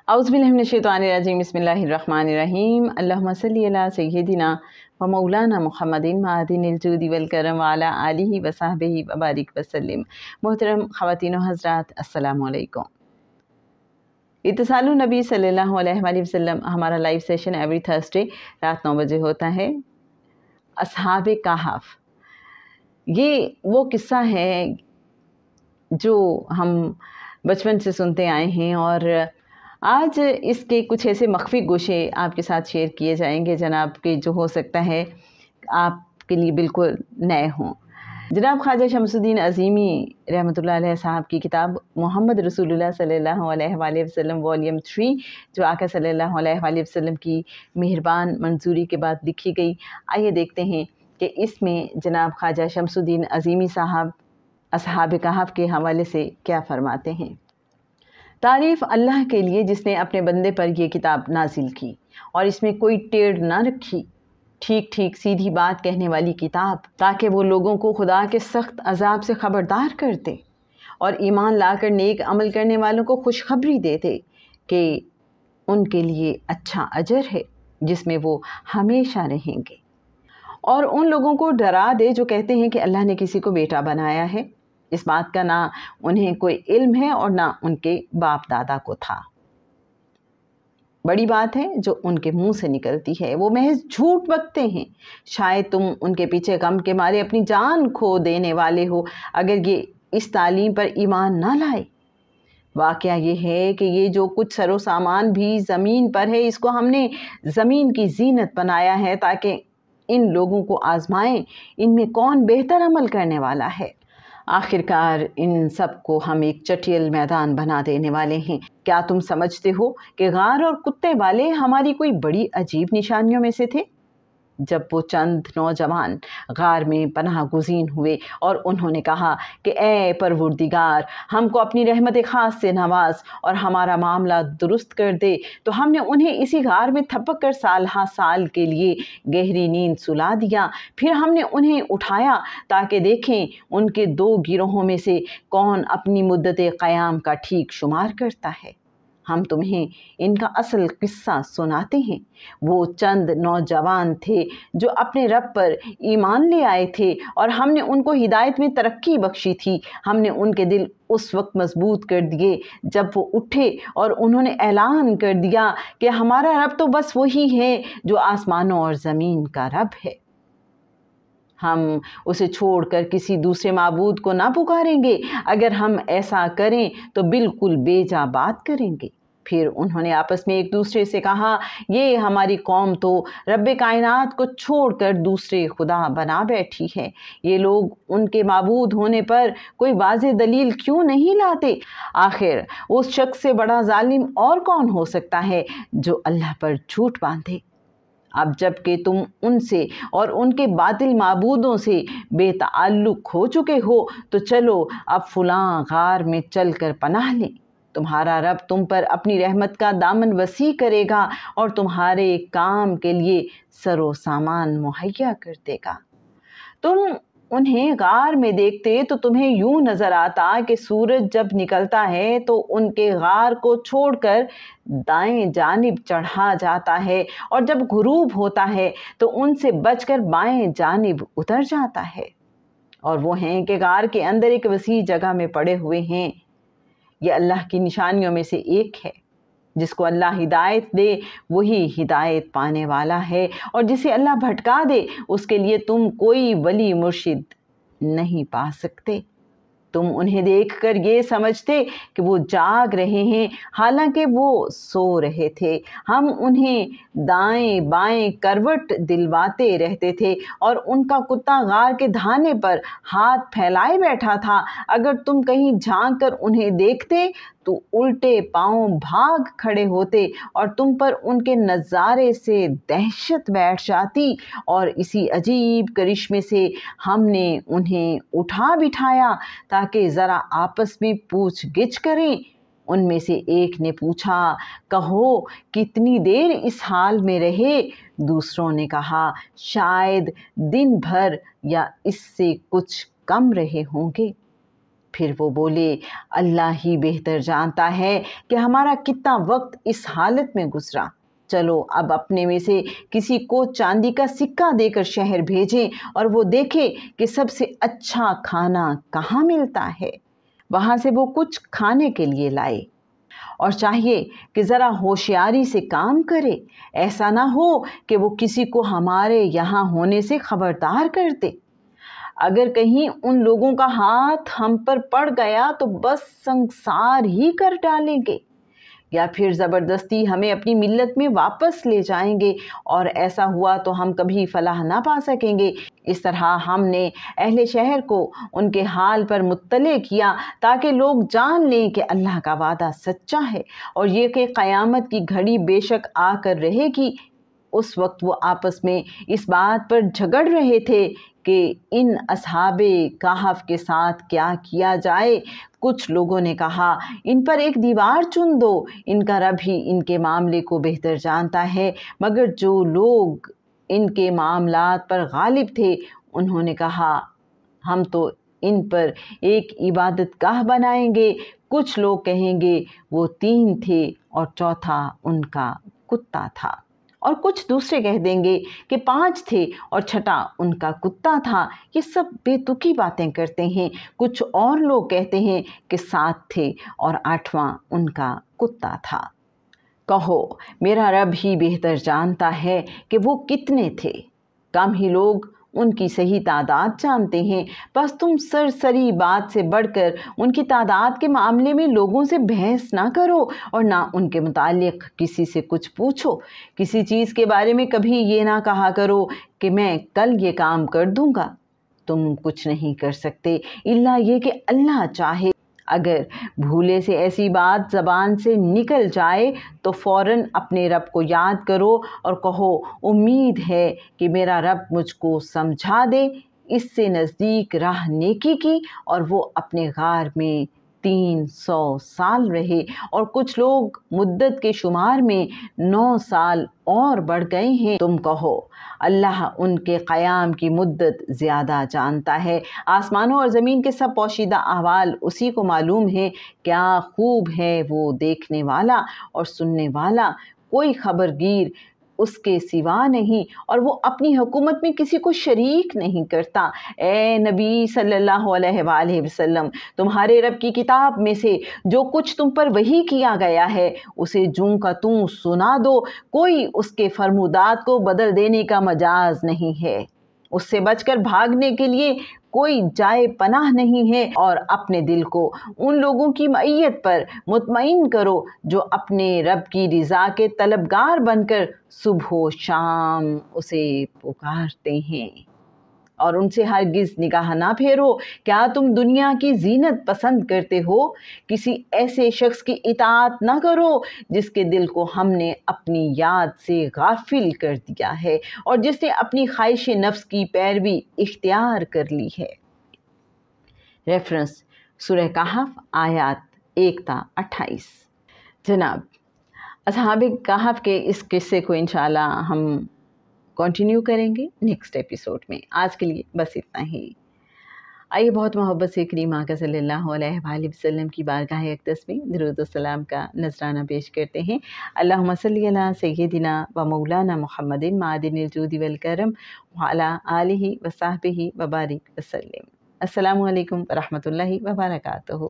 औज़ुबिल्लाहिमिनश्शैतानिर्रजीम बिस्मिल्लाहिर्रहमानिर्रहीम अल्लाहुम्मा सल्लि अला सय्यिदिना व मौलाना मुहम्मदिन मादिनिल जूदि वल करम व अला आलिहि व सहबिहि व बारिक वसल्लिम। मोहतरम ख़वातीन व हज़रात, अस्सलामु अलैकुम। इत्तिसालुन नबी सल्लल्लाहु अलैहि वसल्लम हमारा लाइव सेशन एवरी थर्सडे रात 9 बजे होता है। अस्हाबे कहफ, ये वो किस्सा है जो हम बचपन से सुनते आए हैं और आज इसके कुछ ऐसे मख्फी गोशे आपके साथ शेयर किए जाएंगे जनाब के, जो हो सकता है आपके लिए बिल्कुल नए हों। जनाब ख्वाजा शमसुद्दीन अज़ीमी रहमतुल्लाह अलैह साहब की किताब मोहम्मद रसूलुल्लाह सल्लल्लाहु अलैहि वसल्लम वॉल्यूम 3, जो आका सल्लल्लाहु अलैहि वसल्लम की मेहरबान मंजूरी के बाद लिखी गई। आइए देखते हैं कि इसमें जनाब ख्वाजा शमसुद्दीन अज़ीमी साहब अस्हाब कहफ के हवाले से क्या फरमाते हैं। तारीफ़ अल्लाह के लिए जिसने अपने बंदे पर ये किताब नाजिल की और इसमें कोई टेढ़ ना रखी, ठीक ठीक सीधी बात कहने वाली किताब, ताकि वो लोगों को खुदा के सख्त अजाब से ख़बरदार करते और ईमान लाकर नेक अमल करने वालों को खुशखबरी देते कि उनके लिए अच्छा अजर है जिसमें वो हमेशा रहेंगे, और उन लोगों को डरा दे जो कहते हैं कि अल्लाह ने किसी को बेटा बनाया है। इस बात का ना उन्हें कोई इल्म है और ना उनके बाप दादा को था। बड़ी बात है जो उनके मुंह से निकलती है, वो महज झूठ बकते हैं। शायद तुम उनके पीछे गम के मारे अपनी जान खो देने वाले हो अगर ये इस तालीम पर ईमान ना लाए। वाक़या ये है कि ये जो कुछ सरो सामान भी ज़मीन पर है, इसको हमने ज़मीन की जीनत बनाया है ताकि इन लोगों को आजमाएं इनमें कौन बेहतर अमल करने वाला है। आखिरकार इन सब को हम एक चटियल मैदान बना देने वाले हैं। क्या तुम समझते हो कि गार और कुत्ते वाले हमारी कोई बड़ी अजीब निशानियों में से थे? जब वो चंद नौजवान गार में पनाह गुज़ीन हुए और उन्होंने कहा कि ए परवरदिगार, हमको अपनी रहमत ख़ास से नवाज और हमारा मामला दुरुस्त कर दे, तो हमने उन्हें इसी गार में थपक कर साल हा साल के लिए गहरी नींद सुला दिया। फिर हमने उन्हें उठाया ताकि देखें उनके दो गिरोहों में से कौन अपनी मुद्दत क़याम का ठीक शुमार करता है। हम तुम्हें इनका असल किस्सा सुनाते हैं। वो चंद नौजवान थे जो अपने रब पर ईमान ले आए थे और हमने उनको हिदायत में तरक्की बख्शी थी। हमने उनके दिल उस वक्त मजबूत कर दिए जब वो उठे और उन्होंने ऐलान कर दिया कि हमारा रब तो बस वही है जो आसमानों और ज़मीन का रब है। हम उसे छोड़कर किसी दूसरे माबूद को ना पुकारेंगे। अगर हम ऐसा करें तो बिल्कुल बेजा बात करेंगे। फिर उन्होंने आपस में एक दूसरे से कहा, ये हमारी कौम तो रब्बे कायनात को छोड़कर दूसरे खुदा बना बैठी है। ये लोग उनके माबूद होने पर कोई वाज़ेह दलील क्यों नहीं लाते? आखिर उस शख्स से बड़ा जालिम और कौन हो सकता है जो अल्लाह पर झूठ बांधे? अब जबकि तुम उनसे और उनके बातिल माबूदों से बेताल्लुक हो चुके हो, तो चलो अब फलां गार में चल कर पनाह लें। तुम्हारा रब तुम पर अपनी रहमत का दामन वसी करेगा और तुम्हारे काम के लिए सरो सामान मुहैया कर देगा। तुम उन्हें गार में देखते तो तुम्हें यूं नज़र आता कि सूरज जब निकलता है तो उनके गार को छोड़कर दाएं जानिब चढ़ा जाता है और जब गुरूब होता है तो उनसे बचकर बाएं जानिब उतर जाता है। और वो हैं कि गार के अंदर एक वसी जगह में पड़े हुए हैं। ये अल्लाह की निशानियों में से एक है। जिसको अल्लाह हिदायत दे वही हिदायत पाने वाला है, और जिसे अल्लाह भटका दे उसके लिए तुम कोई वली मुर्शिद नहीं पा सकते। तुम उन्हें देखकर ये समझते कि वो जाग रहे हैं, हालांकि वो सो रहे थे। हम उन्हें दाएं बाएं करवट दिलवाते रहते थे और उनका कुत्ता गार के धाने पर हाथ फैलाए बैठा था। अगर तुम कहीं झांक कर उन्हें देखते तो उल्टे पांव भाग खड़े होते और तुम पर उनके नज़ारे से दहशत बैठ जाती। और इसी अजीब करिश्मे से हमने उन्हें उठा बिठाया ताकि ज़रा आपस में पूछ गिछ करें। उनमें से एक ने पूछा, कहो कितनी देर इस हाल में रहे? दूसरों ने कहा, शायद दिन भर या इससे कुछ कम रहे होंगे। پھر وہ بولے اللہ ہی بہتر جانتا ہے کہ ہمارا کتنا وقت اس حالت میں گزرا، چلو اب اپنے میں سے کسی کو چاندی کا سکہ دے کر شہر بھیجیں اور وہ دیکھے کہ سب سے اچھا کھانا کہاں ملتا ہے، وہاں سے وہ کچھ کھانے کے لیے لائے، اور چاہیے کہ ذرا ہوشیاری سے کام کرے، ایسا نہ ہو کہ وہ کسی کو ہمارے یہاں ہونے سے خبردار کر دے، اگر کہیں ان لوگوں کا ہاتھ ہم پر پڑ گیا تو بس سنسار ہی کر ڈالیں گے، یا پھر زبردستی ہمیں اپنی ملت میں واپس لے جائیں گے، اور ایسا ہوا تو ہم کبھی فلاح نہ پا سکیں گے۔ اس طرح ہم نے اہل شہر کو ان کے حال پر مطلع کیا تاکہ لوگ جان لیں کہ اللہ کا وعدہ سچا ہے، اور یہ کہ قیامت کی گھڑی بے شک آ کر رہے گی۔ اس وقت وہ آپس میں اس بات پر جھگڑ رہے تھے کہ ان اصحاب کہف کے ساتھ کیا کیا جائے۔ کچھ لوگوں نے کہا ان پر ایک دیوار چن دو، ان کا رب ہی ان کے معاملے کو بہتر جانتا ہے، مگر جو لوگ ان کے معاملات پر غالب تھے انہوں نے کہا ہم تو ان پر ایک عبادت گاہ بنائیں گے۔ کچھ لوگ کہیں گے وہ 3 تھے اور چوتھا ان کا کتا تھا، اور کچھ دوسرے کہہ دیں گے کہ 5 تھے اور چھٹا ان کا کتا تھا۔ یہ سب بے تکی باتیں کرتے ہیں۔ کچھ اور لوگ کہتے ہیں کہ 7 تھے اور 8واں ان کا کتا تھا۔ کہو میرا رب ہی بہتر جانتا ہے کہ وہ کتنے تھے، کم ہی لوگ ان کی صحیح تعداد جانتے ہیں، بس تم سرسری بات سے بڑھ کر ان کی تعداد کے معاملے میں لوگوں سے بحث نہ کرو، اور نہ ان کے متعلق کسی سے کچھ پوچھو۔ کسی چیز کے بارے میں کبھی یہ نہ کہا کرو کہ میں کل یہ کام کر دوں گا، تم کچھ نہیں کر سکتے الا یہ کہ اللہ چاہے۔ اگر بھولے سے ایسی بات زبان سے نکل جائے تو فوراً اپنے رب کو یاد کرو اور کہو امید ہے کہ میرا رب مجھ کو سمجھا دے۔ اس سے نزدیک راہ نیکی کی، اور وہ اپنے غار میں 300 سال رہے، اور کچھ لوگ مدت کے شمار میں 9 سال اور بڑھ گئے ہیں۔ تم کہو اللہ ان کے قیام کی مدت زیادہ جانتا ہے، آسمانوں اور زمین کے سب پوشیدہ احوال اسی کو معلوم ہے، کیا خوب ہے وہ دیکھنے والا اور سننے والا، کوئی خبرگیر اس کے سوا نہیں، اور وہ اپنی حکومت میں کسی کو شریک نہیں کرتا۔ اے نبی صلی اللہ علیہ وآلہ وسلم، تمہارے رب کی کتاب میں سے جو کچھ تم پر وحی کیا گیا ہے اسے جوں کا توں سنا دو، کوئی اس کے فرمودات کو بدل دینے کا مجاز نہیں ہے، اس سے بچ کر بھاگنے کے لیے کوئی جائے پناہ نہیں ہے، اور اپنے دل کو ان لوگوں کی معیت پر مطمئن کرو جو اپنے رب کی رضا کے طلبگار بن کر صبح و شام اسے پکارتے ہیں، اور ان سے ہرگز نگاہ نہ پھیرو۔ کیا تم دنیا کی زینت پسند کرتے ہو؟ کسی ایسے شخص کی اطاعت نہ کرو جس کے دل کو ہم نے اپنی یاد سے غافل کر دیا ہے، اور جس نے اپنی خواہش نفس کی پیروی اختیار کر لی ہے۔ ریفرنس سورہ کہف آیات 1 تا 28۔ جناب، اصحاب کہف کے اس قصے کو انشاءاللہ ہم کنٹینیو کریں گے نیکسٹ ایپیسوڈ میں۔ آج کے لیے بس اتنا ہی۔ آئیے بہت محبت سے کریم آقا صلی اللہ علیہ وآلہ وسلم کی بارگاہ اقدس میں درود و سلام کا نذرانہ پیش کرتے ہیں۔ اللہم صلی علی سیدنا و مولانا محمد معدن الجود والکرم وعلی آلہ وصحبہ وبارک وسلم۔ السلام علیکم ورحمۃ اللہ وبرکاتہ۔